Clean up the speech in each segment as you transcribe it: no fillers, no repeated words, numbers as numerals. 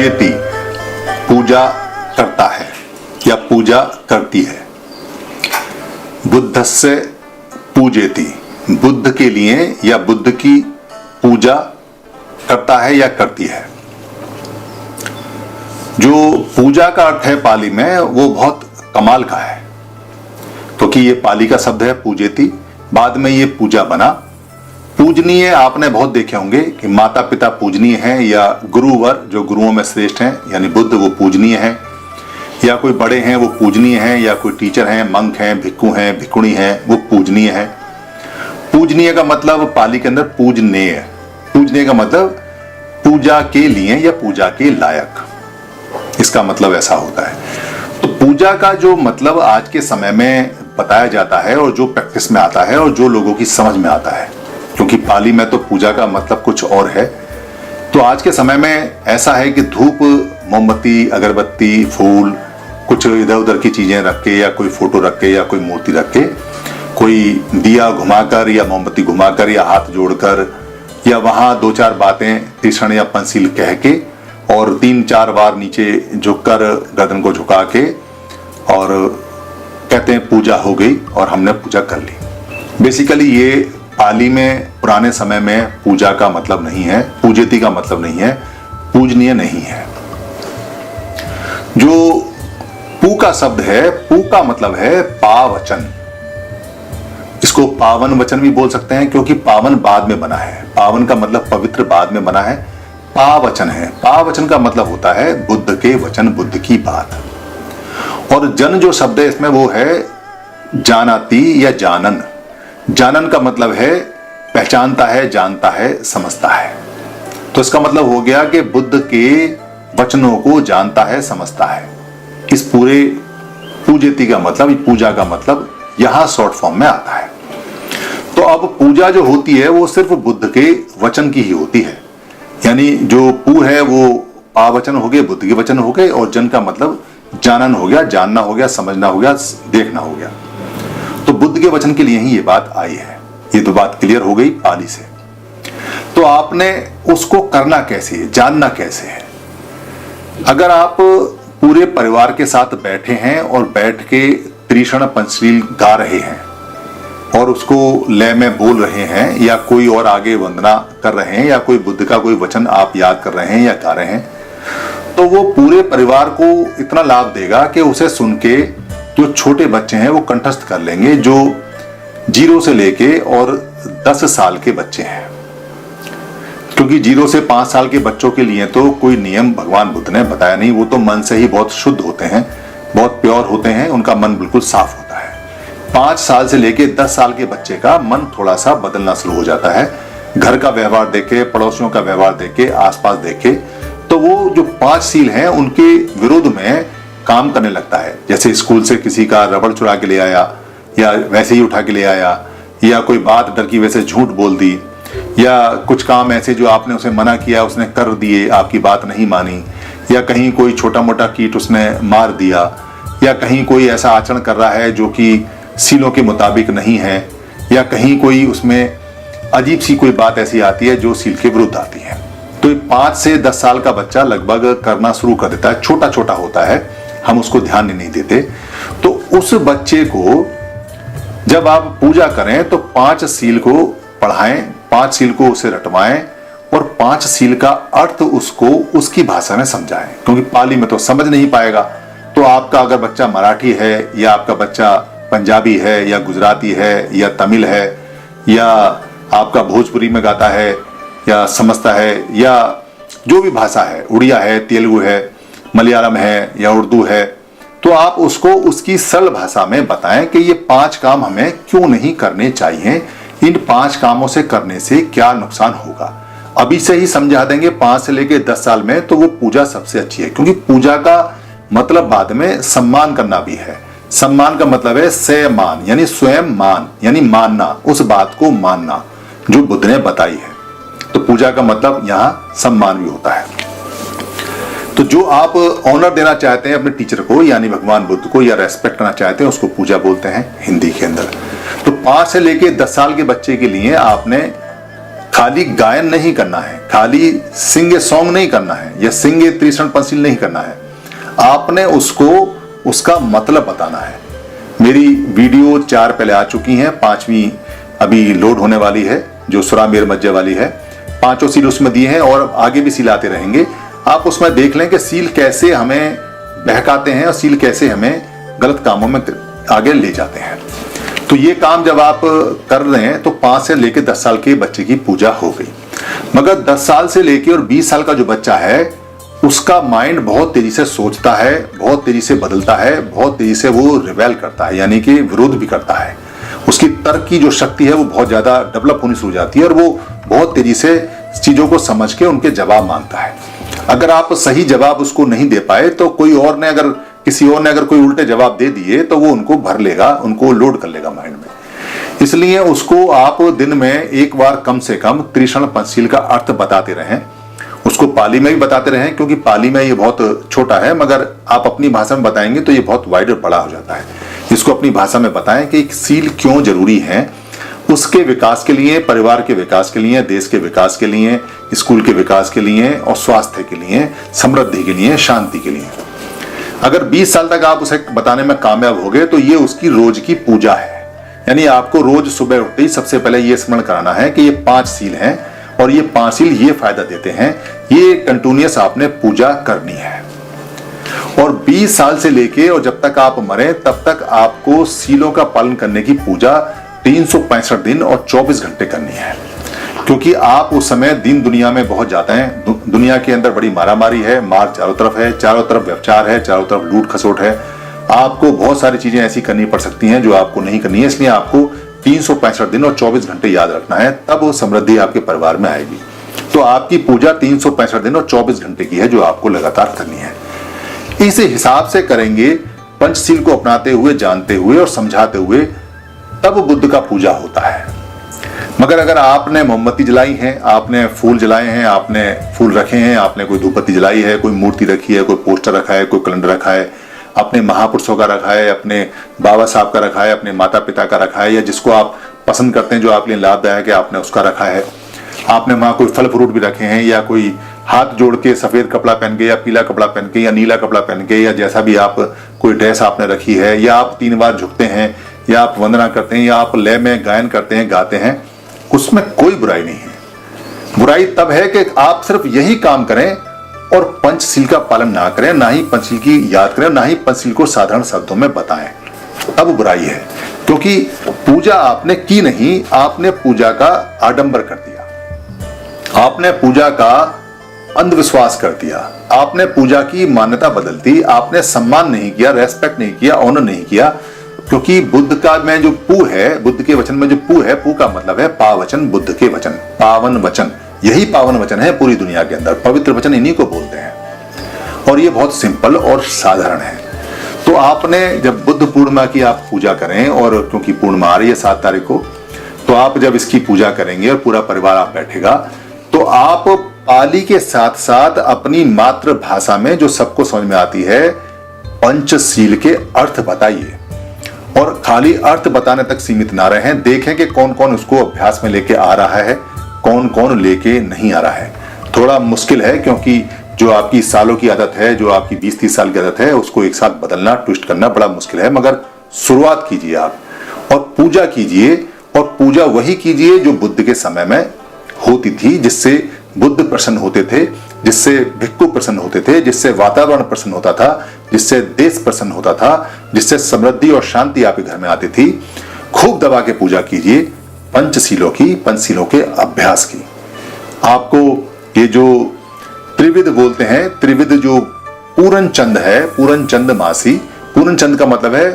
पूजेति पूजा करता है या पूजा करती है। बुद्धस्य पूजेति बुद्ध के लिए या बुद्ध की पूजा करता है या करती है। जो पूजा का अर्थ है पाली में वो बहुत कमाल का है, क्योंकि ये पाली का शब्द है पूजेति, बाद में ये पूजा बना। पूजनीय आपने बहुत देखे होंगे कि माता पिता पूजनीय हैं, या गुरुवर जो गुरुओं में श्रेष्ठ हैं यानी बुद्ध वो पूजनीय हैं, या कोई बड़े हैं वो पूजनीय हैं, या कोई टीचर हैं, मंक हैं, भिक्खु हैं, भिक्खुणी हैं, वो पूजनीय हैं। पूजनीय का मतलब पाली के अंदर पूजनीय, पूजनीय का मतलब पूजा के लिए या पूजा के लायक, इसका मतलब ऐसा होता है। तो पूजा का जो मतलब आज के समय में बताया जाता है और जो प्रैक्टिस में आता है और जो लोगों की समझ में आता है, क्योंकि पाली में तो पूजा का मतलब कुछ और है। तो आज के समय में ऐसा है कि धूप, मोमबत्ती, अगरबत्ती, फूल, कुछ इधर उधर की चीजें रख के, या कोई फोटो रख के, या कोई मूर्ति रख के, कोई दिया घुमाकर या मोमबत्ती घुमाकर या हाथ जोड़कर, या वहां दो चार बातें तीक्ष्ण या पंसील कह के और 3-4 बार नीचे झुककर गर्दन को झुका के और कहते हैं पूजा हो गई और हमने पूजा कर ली। बेसिकली ये पाली में पुराने समय में पूजा का मतलब नहीं है, पूजेति का मतलब नहीं है, पूजनीय नहीं है। जो पू का शब्द है, पू का मतलब है पावचन। इसको पावन वचन भी बोल सकते हैं, क्योंकि पावन बाद में बना है। पावन का मतलब पवित्र बाद में बना है, पावचन है। पावचन का मतलब होता है बुद्ध के वचन, बुद्ध की बात। और जन जो शब्द है इसमें वो है जानाति या जानन। जानन का मतलब है पहचानता है, जानता है, समझता है। तो इसका मतलब हो गया कि बुद्ध के वचनों को जानता है, समझता है। इस पूरे पूजेति का मतलब, पूजा का मतलब यहां शॉर्ट फॉर्म में आता है। तो अब पूजा जो होती है वो सिर्फ बुद्ध के वचन की ही होती है, यानी जो पू है वो पावचन हो गए, बुद्ध के वचन हो गए, और जन का मतलब जानन हो गया, जानना हो गया, समझना हो गया, देखना हो गया। तो बुद्ध के वचन के लिए ही ये बात आई है। ये तो बात क्लियर हो गई पाली से। तो आपने उसको करना कैसे है, जानना कैसे है। अगर आप पूरे परिवार के साथ बैठे हैं और बैठ के त्रिशण पंचशील गा रहे हैं और उसको लय में बोल रहे हैं, या कोई और आगे वंदना कर रहे हैं, या कोई बुद्ध का कोई वचन आप याद कर रहे हैं या गा रहे हैं, तो वो पूरे परिवार को इतना लाभ देगा कि उसे सुन के जो छोटे बच्चे हैं वो कंठस्थ कर लेंगे, जो 0 से लेके और 10 साल के बच्चे हैं। क्योंकि 0 से 5 साल के बच्चों के लिए तो कोई नियम भगवान बुद्ध ने बताया नहीं, वो तो मन से ही बहुत शुद्ध होते हैं, बहुत प्योर होते हैं, उनका मन बिल्कुल साफ होता है। 5 साल से लेके 10 साल के बच्चे का मन थोड़ा सा बदलना शुरू हो जाता है, घर का व्यवहार देखे, पड़ोसियों का व्यवहार देखे, आसपास देखे, तो वो जो 5 सील हैं उनके विरोध में काम करने लगता है। जैसे स्कूल से किसी का रबड़ चुरा के ले आया, या वैसे ही उठा के ले आया, या कोई बात डर की वजह से झूठ बोल दी, या कुछ काम ऐसे जो आपने उसे मना किया उसने कर दिए, आपकी बात नहीं मानी, या कहीं कोई छोटा मोटा कीट उसने मार दिया, या कहीं कोई ऐसा आचरण कर रहा है जो कि सीलों के मुताबिक नहीं है, या कहीं कोई उसमें अजीब सी कोई बात ऐसी आती है जो सील के विरुद्ध आती है। तो 5 से 10 साल का बच्चा लगभग करना शुरू कर देता है, छोटा छोटा होता है, हम उसको ध्यान नहीं देते। तो उस बच्चे को जब आप पूजा करें तो 5 सील को पढ़ाएं, 5 सील को उसे रटवाएं, और 5 सील का अर्थ उसको उसकी भाषा में समझाएं, क्योंकि पाली में तो समझ नहीं पाएगा। तो आपका अगर बच्चा मराठी है, या आपका बच्चा पंजाबी है, या गुजराती है, या तमिल है, या आपका भोजपुरी में गाता है या समझता है, या जो भी भाषा है, उड़िया है, तेलुगु है, मलयालम है, या उर्दू है, तो आप उसको उसकी सरल भाषा में बताएं कि ये 5 काम हमें क्यों नहीं करने चाहिए, इन 5 कामों से करने से क्या नुकसान होगा। अभी से ही समझा देंगे 5 से लेके 10 साल में, तो वो पूजा सबसे अच्छी है। क्योंकि पूजा का मतलब बाद में सम्मान करना भी है। सम्मान का मतलब है स्वयं, यानी स्वयं मान, यानी मानना, उस बात को मानना जो बुद्ध ने बताई है। तो पूजा का मतलब यहाँ सम्मान भी होता है। तो जो आप ऑनर देना चाहते हैं अपने टीचर को, यानी भगवान बुद्ध को, या रेस्पेक्ट करना चाहते हैं, उसको पूजा बोलते हैं हिंदी के अंदर। तो 5 से लेके 10 साल के बच्चे के लिए आपने खाली गायन नहीं करना है, खाली सिंग ए सॉन्ग नहीं करना है या सिंग ए त्रिशरण पंचशील नहीं करना है, आपने उसको उसका मतलब बताना है। मेरी वीडियो 4 पहले आ चुकी हैं, 5वीं अभी लोड होने वाली है, जो सुरा मेर मज्जे वाली है। 5 सील उसमें दिए हैं और आगे भी सील आते रहेंगे। आप उसमें देख लें कि सील कैसे हमें बहकाते हैं और सील कैसे हमें गलत कामों में आगे ले जाते हैं। तो ये काम जब आप कर रहे हैं तो 5 से लेकर 10 साल के बच्चे की पूजा हो गई। मगर 10 साल से लेकर और 20 साल का जो बच्चा है उसका माइंड बहुत तेजी से सोचता है, बहुत तेजी से बदलता है, बहुत तेजी से वो रिबेल करता है, यानी कि विरोध भी करता है। उसकी तर्क की जो शक्ति है वो बहुत ज्यादा डेवलप होनी शुरू हो जाती है और वो बहुत तेजी से चीजों को समझ के उनके जवाब मांगता है। अगर आप सही जवाब उसको नहीं दे पाए तो किसी और ने अगर कोई उल्टे जवाब दे दिए तो वो उनको भर लेगा, उनको लोड कर लेगा माइंड में। इसलिए उसको आप दिन में एक बार कम से कम त्रिशरण पंचशील का अर्थ बताते रहें। उसको पाली में भी बताते रहें, क्योंकि पाली में ये बहुत छोटा है, मगर आप अपनी भाषा में बताएंगे तो ये बहुत वाइड और बड़ा हो जाता है। इसको अपनी भाषा में बताएं कि सील क्यों जरूरी है, उसके विकास के लिए, परिवार के विकास के लिए, देश के विकास के लिए, स्कूल के विकास के लिए और स्वास्थ्य के लिए, समृद्धि के लिए, शांति के लिए। अगर 20 साल तक आप उसे बताने में कामयाब हो गए तो ये उसकी रोज की पूजा है। यानी आपको रोज सुबह उठते ही सबसे पहले ये स्मरण कराना है कि ये 5 सील हैं और ये 5 सील ये फायदा देते हैं, ये कंटिन्यूअस आपने पूजा करनी है। और 20 साल से लेके और जब तक आप मरे तब तक आपको सीलों का पालन करने की पूजा 365 दिन और 24 घंटे करनी है, क्योंकि आप उस समय दिन दुनिया में बहुत जाते हैं। दुनिया के अंदर बड़ी मारामारी है, मार चारों तरफ है, चारों तरफ व्यभिचार है, चारों तरफ लूट खसोट है। आपको बहुत सारी चीजें ऐसी करनी पड़ सकती हैं जो आपको नहीं करनी है, इसलिए आपको 365 दिन और 24 घंटे याद रखना है, तब वो समृद्धि आपके परिवार में आएगी। तो आपकी पूजा 365 दिन और 24 घंटे की है जो आपको लगातार करनी है। इस हिसाब से करेंगे, पंचशील को अपनाते हुए, जानते हुए और समझाते हुए, तब बुद्ध का पूजा होता है। मगर अगर आपने मोमबत्ती जलाई है, आपने फूल जलाए हैं, आपने फूल रखे हैं, आपने कोई धूपबत्ती जलाई है, कोई मूर्ति रखी है, कोई पोस्टर रखा है, कोई कैलेंडर रखा है, अपने महापुरुषों का रखा है, अपने बाबा साहब का रखा है, अपने माता पिता का रखा है, या जिसको आप पसंद करते हैं, जो आपके लिए लाभदायक है, आपने उसका रखा है। आपने वहां कोई फल फ्रूट भी रखे हैं, या कोई हाथ जोड़ के सफेद कपड़ा पहन के या पीला कपड़ा पहन के या नीला कपड़ा पहन के, या जैसा भी आप कोई ड्रेस आपने रखी है, या आप 3 बार झुकते हैं, या आप वंदना करते हैं, या आप लय में गायन करते हैं, गाते हैं, उसमें कोई बुराई नहीं है। बुराई तब है कि आप सिर्फ यही काम करें और पंचशील का पालन ना करें, ना ही पंचशील की याद करें, ना ही पंचशील को साधारण शब्दों में बताएं, तब बुराई है। क्योंकि पूजा आपने की नहीं, आपने पूजा का आडंबर कर दिया, आपने पूजा का अंधविश्वास कर दिया, आपने पूजा की मान्यता बदल दी, आपने सम्मान नहीं किया, रेस्पेक्ट नहीं किया, ऑनर नहीं किया। क्योंकि बुद्ध का में जो पू है, बुद्ध के वचन में जो पू है, पू का मतलब है पावचन, बुद्ध के वचन, पावन वचन, यही पावन वचन है पूरी दुनिया के अंदर। पवित्र वचन इन्हीं को बोलते हैं और ये बहुत सिंपल और साधारण है। तो आपने जब बुद्ध पूर्णिमा की आप पूजा करें, और क्योंकि पूर्णिमा आ रही है 7 तारीख को, तो आप जब इसकी पूजा करेंगे और पूरा परिवार आप बैठेगा, तो आप पाली के साथ साथ अपनी मातृभाषा में जो सबको समझ में आती है, पंचशील के अर्थ बताइए। और खाली अर्थ बताने तक सीमित ना रहें, देखें कि कौन कौन उसको अभ्यास में लेके आ रहा है, कौन कौन लेके नहीं आ रहा है। थोड़ा मुश्किल है, क्योंकि जो आपकी सालों की आदत है, जो आपकी 20-30 साल की आदत है, उसको एक साथ बदलना, ट्विस्ट करना बड़ा मुश्किल है। मगर शुरुआत कीजिए आप और पूजा कीजिए, और पूजा वही कीजिए जो बुद्ध के समय में होती थी, जिससे बुद्ध प्रसन्न होते थे, जिससे भिक्खु प्रसन्न होते थे, जिससे वातावरण प्रसन्न होता था, जिससे देश प्रसन्न होता था, जिससे समृद्धि और शांति आपके घर में आती थी। खूब दबा के पूजा कीजिए पंचशीलों की, पंचशीलों के अभ्यास की। आपको ये जो त्रिविध बोलते हैं, त्रिविध जो पूर्ण चंद है, पूर्ण चंद मासी, पूर्ण चंद का मतलब है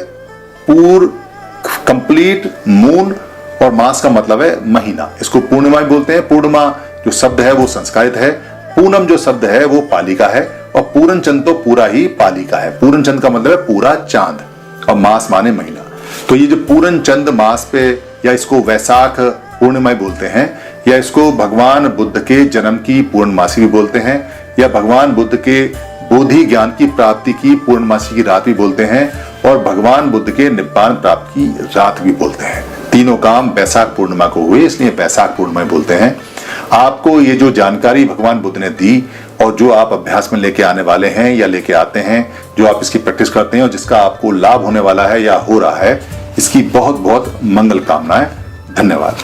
कंप्लीट मून, और मास का मतलब है महीना। इसको पूर्णिमा भी बोलते हैं। पूर्णिमा जो शब्द है वो संस्कृत है, पूनम जो शब्द है वो पाली का है, और पूर्ण चंद तो पूरा ही पाली का है। पूर्ण चंद का मतलब है पूरा चांद, और मास माने महीना। तो ये जो पूर्ण चंद मास पे, या इसको वैशाख पूर्णिमा बोलते हैं, या इसको भगवान बुद्ध के जन्म की पूर्णमासी भी बोलते हैं, या भगवान बुद्ध के बोधि ज्ञान की प्राप्ति की पूर्णमासी की रात भी बोलते हैं, और भगवान बुद्ध के निब्बान प्राप्ति की रात भी बोलते हैं। तीनों काम वैशाख पूर्णिमा को हुए, इसलिए वैशाख पूर्णिमा बोलते हैं। आपको ये जो जानकारी भगवान बुद्ध ने दी और जो आप अभ्यास में लेके आने वाले हैं या लेके आते हैं, जो आप इसकी प्रैक्टिस करते हैं और जिसका आपको लाभ होने वाला है या हो रहा है, इसकी बहुत बहुत मंगल कामनाएं। धन्यवाद।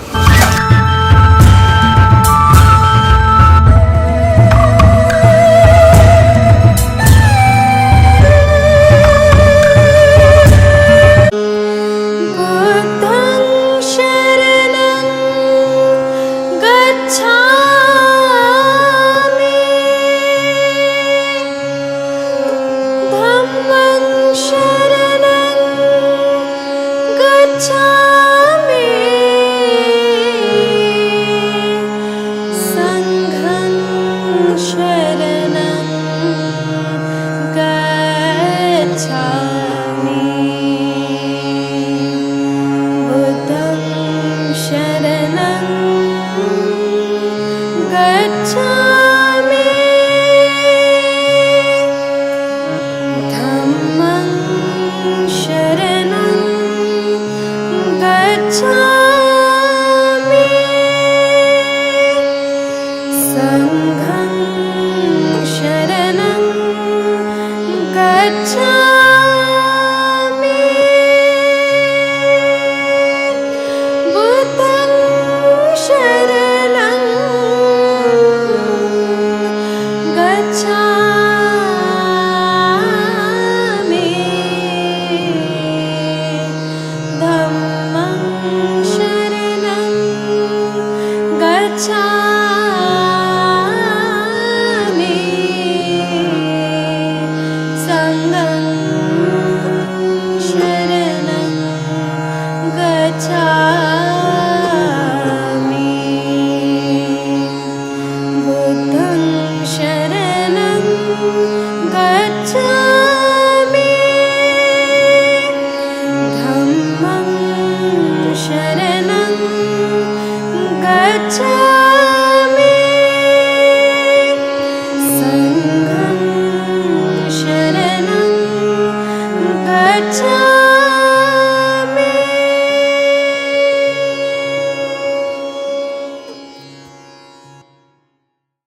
Gacchami